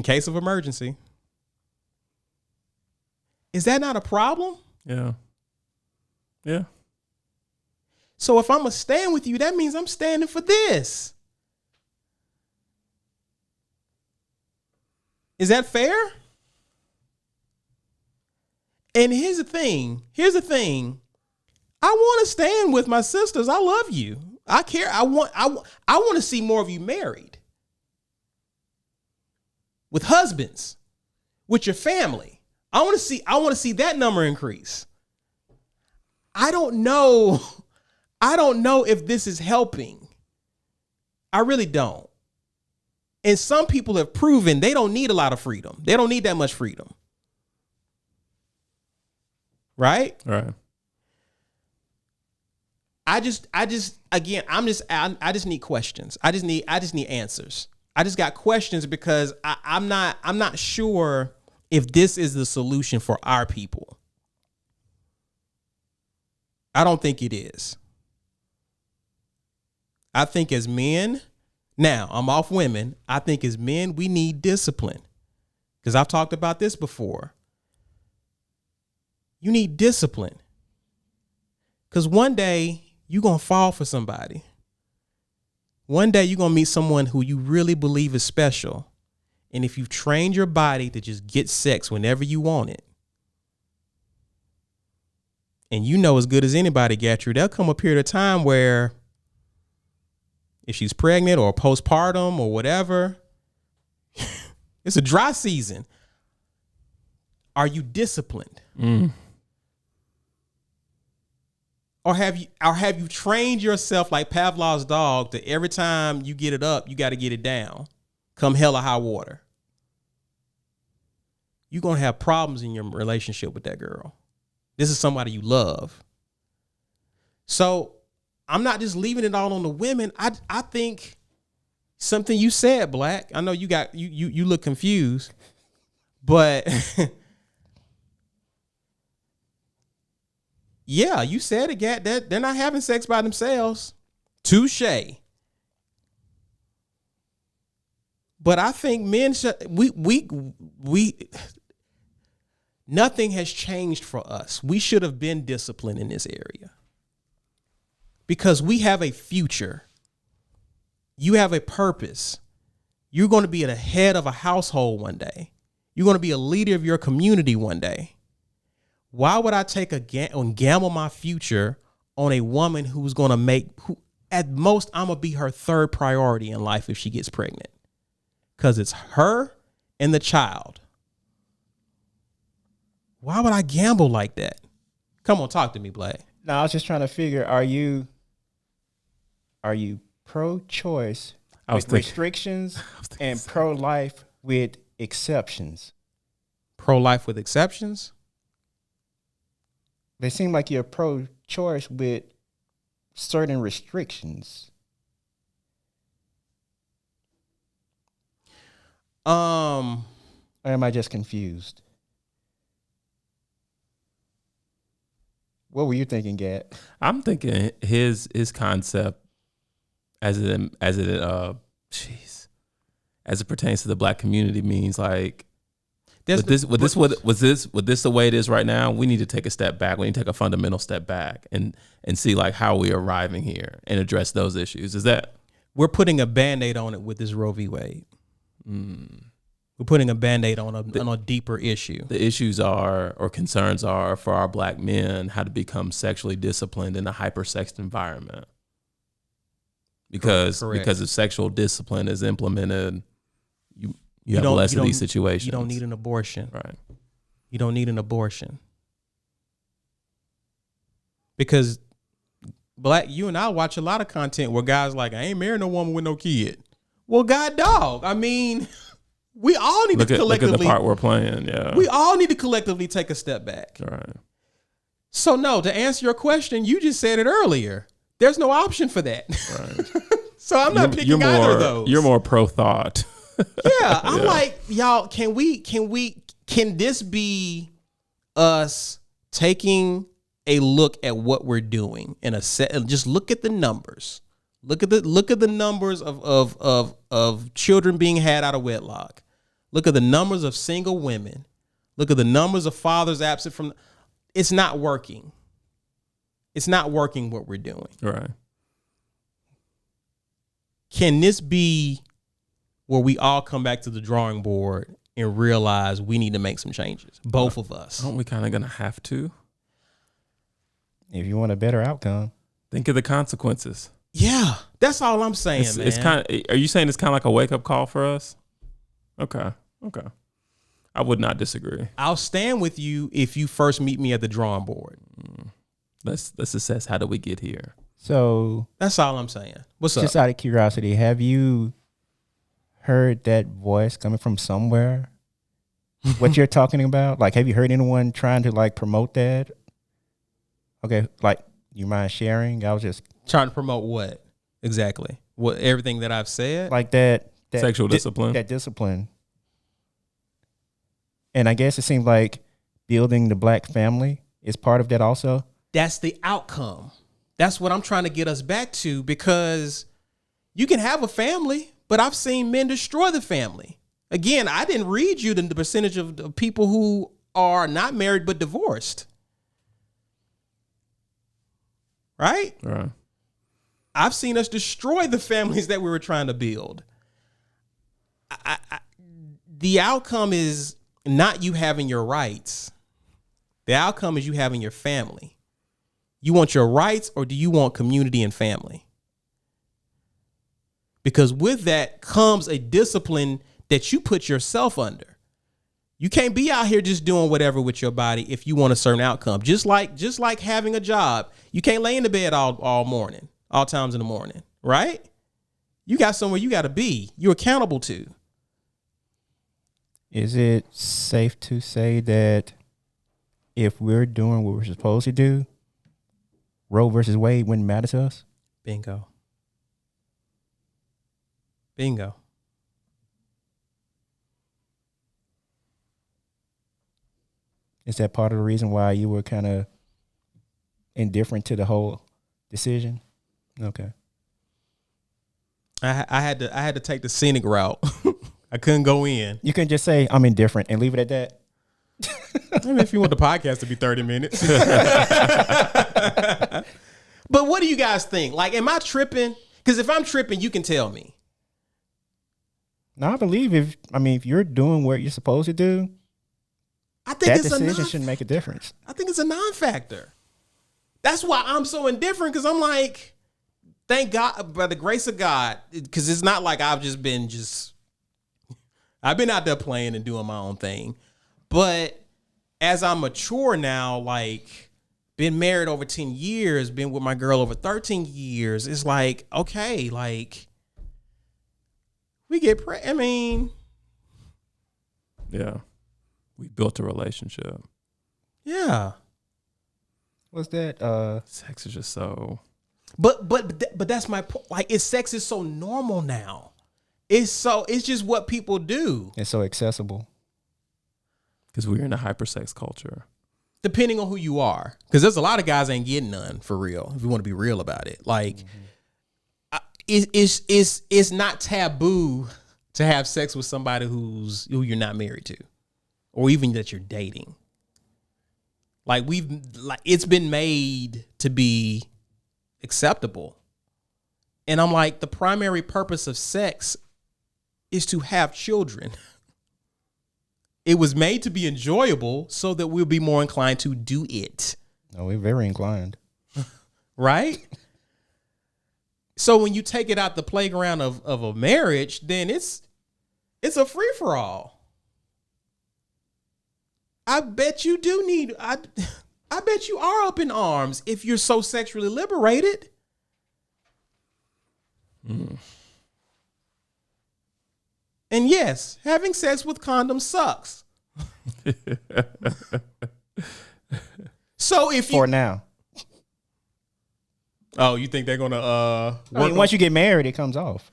case of emergency. Is that not a problem? Yeah. Yeah. So if I'm going to stand with you, that means I'm standing for this. Is that fair? And here's the thing. I want to stand with my sisters. I love you. I care. I want to see more of you married. With husbands. With your family. I want to see that number increase. I don't know if this is helping. I really don't. And some people have proven they don't need a lot of freedom. They don't need that much freedom. Right? Right. I just need questions. I just need answers. I just got questions because I'm not sure if this is the solution for our people. I don't think it is. I think as men, now I'm off women. I think as men, we need discipline. Because I've talked about this before. You need discipline. Because one day you're going to fall for somebody. One day you're going to meet someone who you really believe is special. And if you've trained your body to just get sex whenever you want it, and you know as good as anybody, Gertrude, there'll come a period of time where if she's pregnant or postpartum or whatever, it's a dry season. Are you disciplined? Or have you trained yourself like Pavlov's dog that every time you get it up, you got to get it down, come hell or high water? You're going to have problems in your relationship with that girl. This is somebody you love. So I'm not just leaving it all on the women. I think something you said, Black. I know you look confused, but yeah, you said it, Gat, that they're not having sex by themselves. Touche. But I think men should, nothing has changed for us. We should have been disciplined in this area because we have a future. You have a purpose. You're going to be at the head of a household one day. You're going to be a leader of your community one day. Why would I take and gamble my future on a woman who's going to at most, I'm going to be her third priority in life if she gets pregnant? Because it's her and the child. Why would I gamble like that? Come on, talk to me, Black. No, I was just trying to figure, are you pro-choice with restrictions and pro-life with exceptions? Pro-life with exceptions? They seem like you're pro-choice with certain restrictions. Or am I just confused? What were you thinking, Gat? I'm thinking his concept as it pertains to the Black community means like was this the way it is right now? We need to take a step back. We need to take a fundamental step back and see like how we're arriving here and address those issues. Is that we're putting a Band-Aid on it with this Roe v. Wade? We're putting a Band-Aid on a deeper issue. The issues are, or concerns are, for our Black men, how to become sexually disciplined in a hyper-sexed environment. Because if sexual discipline is implemented, you have less of these situations. You don't need an abortion. Right. You don't need an abortion. Because Black, you and I watch a lot of content where guys like, I ain't marrying no woman with no kid. Well, God dog, I mean, we all need to collectively. Look at the part we're playing, yeah. We all need to collectively take a step back. All right. So no, to answer your question, you just said it earlier. There's no option for that. Right. So I'm not picking either of those. You're more pro-thought. Yeah, I'm like, y'all, can this be us taking a look at what we're doing in a set? Just look at the numbers. Look at the numbers of children being had out of wedlock. Look at the numbers of single women. Look at the numbers of fathers absent from. It's not working. It's not working what we're doing. Right. Can this be where we all come back to the drawing board and realize we need to make some changes? Both of us. Aren't we kind of going to have to? If you want a better outcome. Think of the consequences. Yeah, that's all I'm saying, man. It's kind of, are you saying it's kind of like a wake-up call for us? Okay. I would not disagree. I'll stand with you if you first meet me at the drawing board. Let's assess, how do we get here? So that's all I'm saying. What's up? Just out of curiosity, have you heard that voice coming from somewhere? What you're talking about? Like, have you heard anyone trying to like promote that? Okay, like, you mind sharing? I was just trying to promote what exactly? What, everything that I've said? Like that sexual discipline. That discipline. And I guess it seems like building the Black family is part of that also. That's the outcome. That's what I'm trying to get us back to, because you can have a family, but I've seen men destroy the family. Again, I didn't read you the percentage of people who are not married but divorced. right? Right. I've seen us destroy the families that we were trying to build. The outcome is not you having your rights. The outcome is you having your family. You want your rights, or do you want community and family? Because with that comes a discipline that you put yourself under. You can't be out here just doing whatever with your body if you want a certain outcome. Just like having a job. You can't lay in the bed all morning, all times in the morning, right? You got somewhere you got to be. You're accountable to. Is it safe to say that if we're doing what we're supposed to do, Roe versus Wade wouldn't matter to us? Bingo. Is that part of the reason why you were kind of indifferent to the whole decision? Okay. I had to take the scenic route. I couldn't go in. You can just say I'm indifferent and leave it at that. I mean, if you want the podcast to be 30 minutes. But what do you guys think? Like, am I tripping? Because if I'm tripping, you can tell me. No, I believe if you're doing what you're supposed to do, I think that decision shouldn't make a difference. I think it's a non-factor. That's why I'm so indifferent, because I'm like, thank God, by the grace of God, because it's not like I've been out there playing and doing my own thing. But as I'm mature now, like, been married over 10 years, been with my girl over 13 years, it's like, okay, like, we get Yeah. We built a relationship. Yeah. What's that? Sex is just so. But that's my point. Like, sex is so normal now. It's just what people do. It's so accessible. Because we're in a hypersex culture. Depending on who you are. Because there's a lot of guys ain't getting none, for real, if you want to be real about it. Like, it's not taboo to have sex with somebody who you're not married to, or even that you're dating. Like, it's been made to be acceptable. And I'm like, the primary purpose of sex is to have children. It was made to be enjoyable so that we'll be more inclined to do it. No, we're very inclined. Right? So when you take it out the playground of a marriage, then it's a free-for-all. I bet you do need, I bet you are up in arms if you're so sexually liberated. Mm. And yes, having sex with condoms sucks. So if you, For now. oh, you think they're gonna once you get married, it comes off.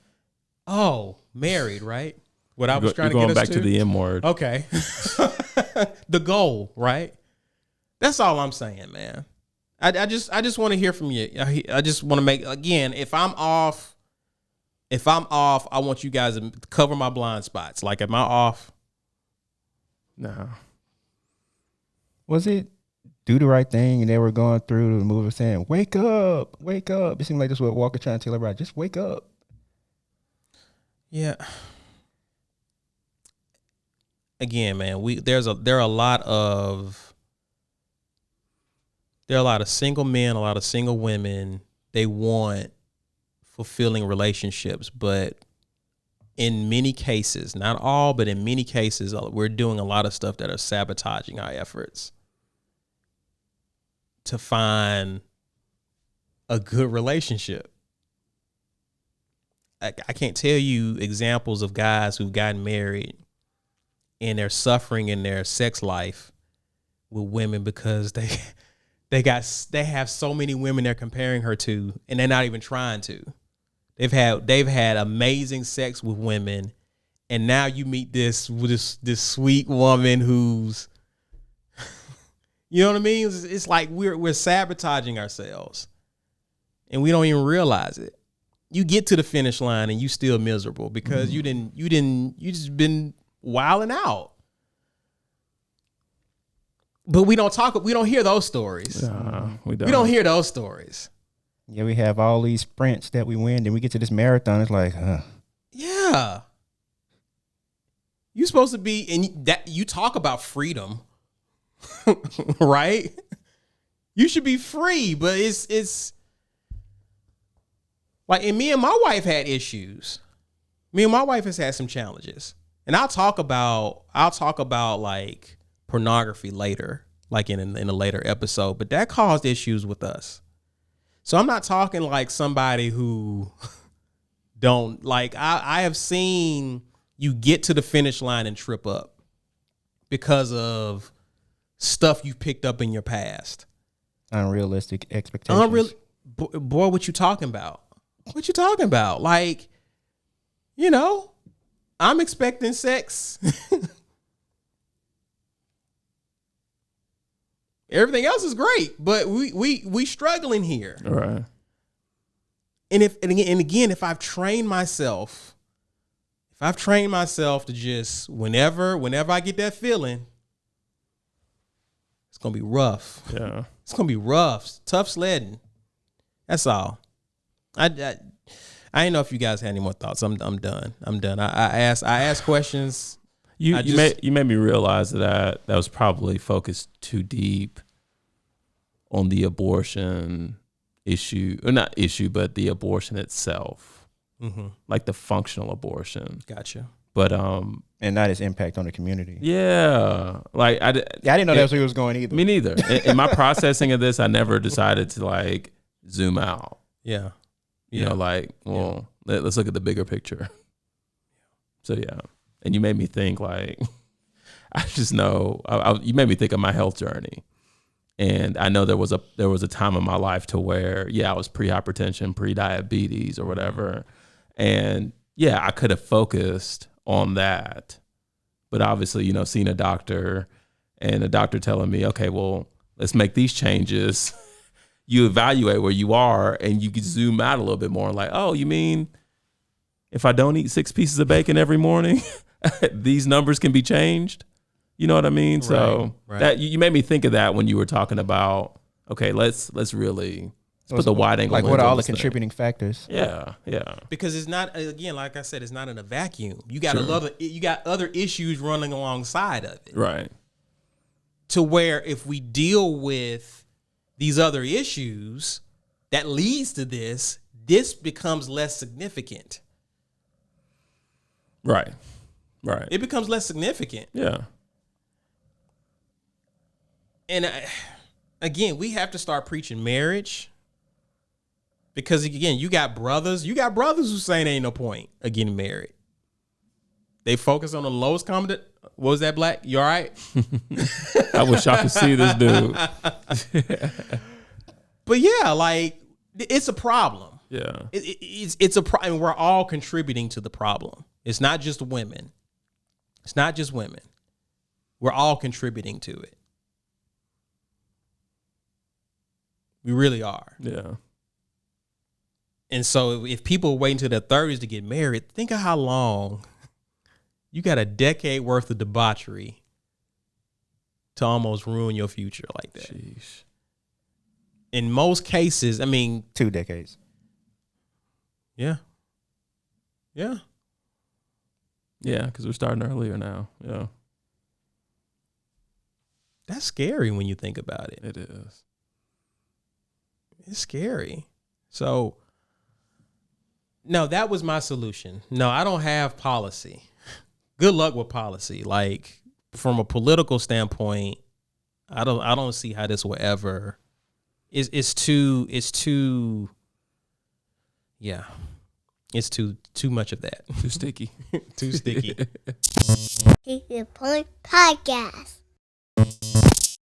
Oh, married, right? What I was trying to going get us back to the M word. Okay. The goal, right? That's all I'm saying, man. I just want to hear from you. I just want to make, again, if I'm off, I want you guys to cover my blind spots. Like, am I off? No. Was it Do the Right Thing and they were going through the movie saying, wake up, wake up? It seemed like this was what Walker trying to tell everybody, just wake up. Yeah. Again, man, there are a lot of single men, a lot of single women. They want fulfilling relationships, but in many cases, not all, but in many cases, we're doing a lot of stuff that are sabotaging our efforts to find a good relationship. I can't tell you examples of guys who've gotten married and they're suffering in their sex life with women because they have so many women they're comparing her to, and they're not even trying to. They've had amazing sex with women, and now you meet this sweet woman who's, you know what I mean? It's like we're sabotaging ourselves, and we don't even realize it. You get to the finish line and you still miserable because you just been wilding out. But we don't hear those stories. We don't. We don't hear those stories. Yeah, we have all these sprints that we win, then we get to this marathon. It's like, Yeah. You're supposed to be, and that you talk about freedom, right? You should be free, but it's like, and me and my wife had issues. Me and my wife has had some challenges, and I'll talk about like pornography later, like in a later episode. But that caused issues with us. So I'm not talking like somebody who don't like. I have seen you get to the finish line and trip up because of stuff you picked up in your past. unrealistic expectations. Boy, what you talking about? What you talking about? Like, you know, I'm expecting sex. Everything else is great, but we struggling here. All right. And again, if I've trained myself to just whenever I get that feeling, it's gonna be rough. Yeah. It's gonna be rough, tough sledding. That's all. I didn't know if you guys had any more thoughts. I'm done. I asked questions. You made me realize that was probably focused too deep on the abortion issue, or not issue, but the abortion itself, like the functional abortion. Gotcha. But and not its impact on the community. yeah, like I didn't know that's where he was going either. Me neither. In my processing of this, I never decided to like zoom out. Yeah. You know, like, well, let's look at the bigger picture. So yeah, and you made me think like, I just know you made me think of my health journey, and I know there was a time in my life to where I was pre-hypertension, pre-diabetes, or whatever, and I could have focused on that, but obviously, seeing a doctor and a doctor telling me, okay, well, let's make these changes. You evaluate where you are and you can zoom out a little bit more. Like, oh, you mean if I don't eat 6 pieces of bacon every morning, these numbers can be changed? You know what I mean? Right, So right. that you made me think of that when you were talking about, okay, let's really put the wide angle. Like, lens what are on all the this thing. contributing factors? Yeah. Because it's not, again, like I said, it's not in a vacuum. You got other issues running alongside of it. Right. To where if we deal with these other issues that leads to this becomes less significant. Right. It becomes less significant. Yeah. And again, we have to start preaching marriage, because again, you got brothers who saying ain't no point of getting married. They focus on the lowest common. What was that, Black? You all right? I wish I could see this dude. But yeah, like, it's a problem. Yeah. It's a problem. We're all contributing to the problem. It's not just women. We're all contributing to it. We really are. Yeah. And so if people wait until their 30s to get married, think of how long you got a decade worth of debauchery to almost ruin your future like that. Sheesh. In most cases, I mean, 2 decades. yeah. Yeah, because we're starting earlier now. Yeah. That's scary when you think about it. It is. It's scary. So, no, that was my solution. No, I don't have policy. Good luck with policy. Like, from a political standpoint, I don't see how this will ever. It's too much of that. Too sticky. Too sticky. Keep Your Point Podcast.